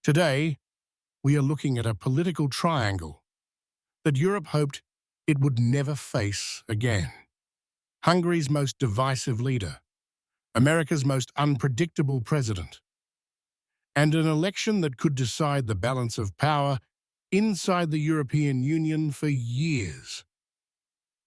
Today, we are looking at a political triangle that Europe hoped it would never face again. Hungary's most divisive leader, America's most unpredictable president, and an election that could decide the balance of power inside the European Union for years.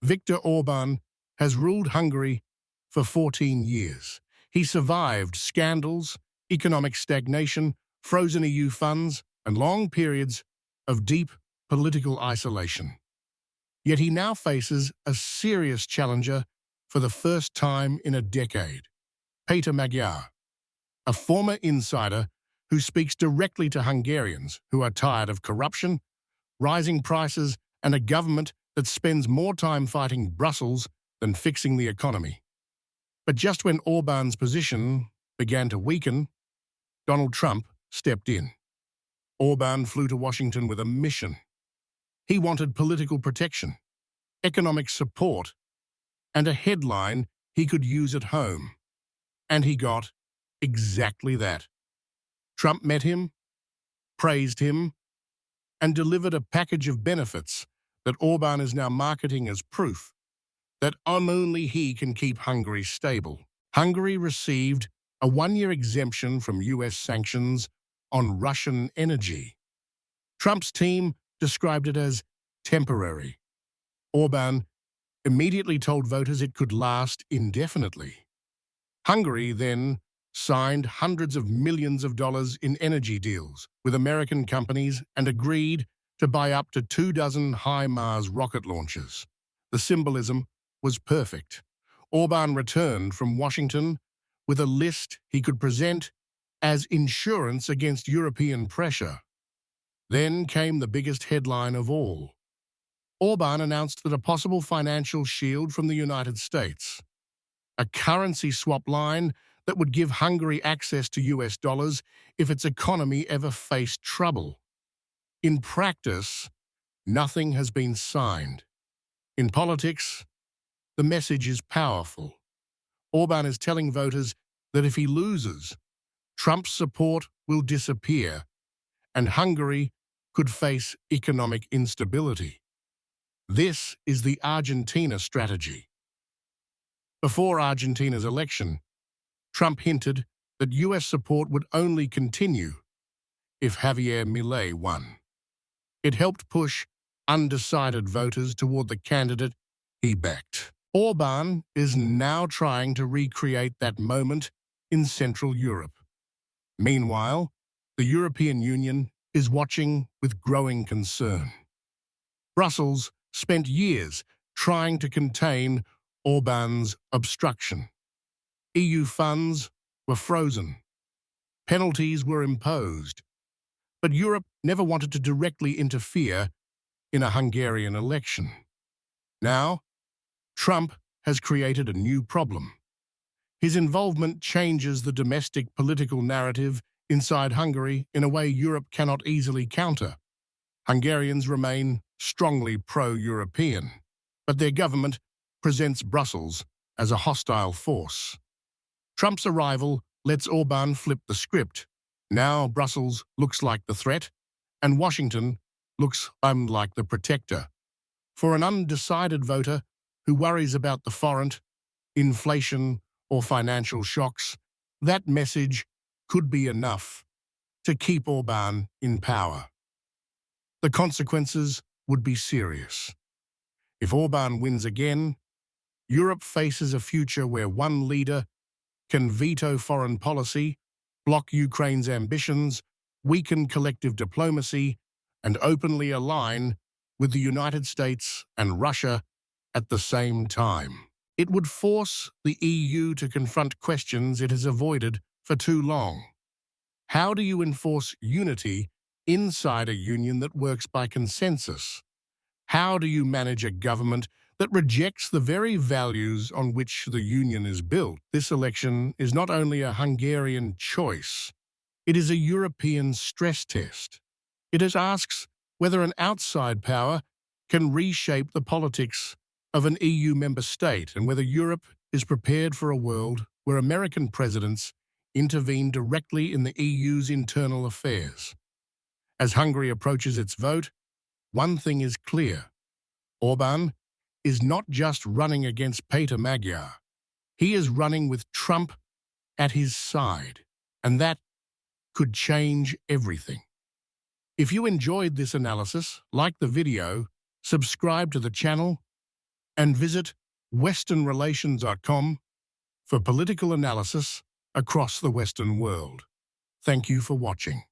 Viktor Orbán has ruled Hungary for 14 years. He survived scandals, economic stagnation, frozen EU funds, and long periods of deep political isolation. Yet he now faces a serious challenger for the first time in a decade. Péter Magyar, a former insider who speaks directly to Hungarians who are tired of corruption, rising prices, and a government that spends more time fighting Brussels than fixing the economy. But just when Orbán's position began to weaken, Donald Trump stepped in. Orbán flew to Washington with a mission. He wanted political protection, economic support, and a headline he could use at home. And he got exactly that. Trump met him, praised him, and delivered a package of benefits that Orbán is now marketing as proof that only he can keep Hungary stable. Hungary received a one-year exemption from US sanctions on Russian energy. Trump's team described it as temporary. Orbán immediately told voters it could last indefinitely. Hungary then signed hundreds of millions of dollars in energy deals with American companies and agreed to buy up to 24 HIMARS rocket launchers. The symbolism was perfect. Orbán returned from Washington with a list he could present as insurance against European pressure. Then came the biggest headline of all. Orbán announced that a possible financial shield from the United States, a currency swap line that would give Hungary access to US dollars if its economy ever faced trouble. In practice, nothing has been signed. In politics, the message is powerful. Orbán is telling voters that if he loses, Trump's support will disappear, and Hungary could face economic instability. This is the Argentina strategy. Before Argentina's election, Trump hinted that US support would only continue if Javier Milei won. It helped push undecided voters toward the candidate he backed. Orbán is now trying to recreate that moment in Central Europe. Meanwhile, the European Union is watching with growing concern. Brussels spent years trying to contain Orbán's obstruction. EU funds were frozen. Penalties were imposed. But Europe never wanted to directly interfere in a Hungarian election. Now, Trump has created a new problem. His involvement changes the domestic political narrative inside Hungary in a way Europe cannot easily counter. Hungarians remain strongly pro-European, but their government presents Brussels as a hostile force. Trump's arrival lets Orbán flip the script. Now Brussels looks like the threat, and Washington looks like the protector. For an undecided voter who worries about the foreign, inflation, or financial shocks, that message could be enough to keep Orbán in power. The consequences would be serious. If Orbán wins again, Europe faces a future where one leader can veto foreign policy, block Ukraine's ambitions, weaken collective diplomacy, and openly align with the United States and Russia at the same time. It would force the EU to confront questions it has avoided for too long. How do you enforce unity inside a union that works by consensus? How do you manage a government that rejects the very values on which the union is built? This election is not only a Hungarian choice, it is a European stress test. It asks whether an outside power can reshape the politics of an EU member state and whether Europe is prepared for a world where American presidents intervene directly in the EU's internal affairs. As Hungary approaches its vote, one thing is clear. Orbán is not just running against Peter Magyar. He is running with Trump at his side, and that could change everything. If you enjoyed this analysis, like the video, subscribe to the channel, and visit WesternRelations.com for political analysis across the Western world. Thank you for watching.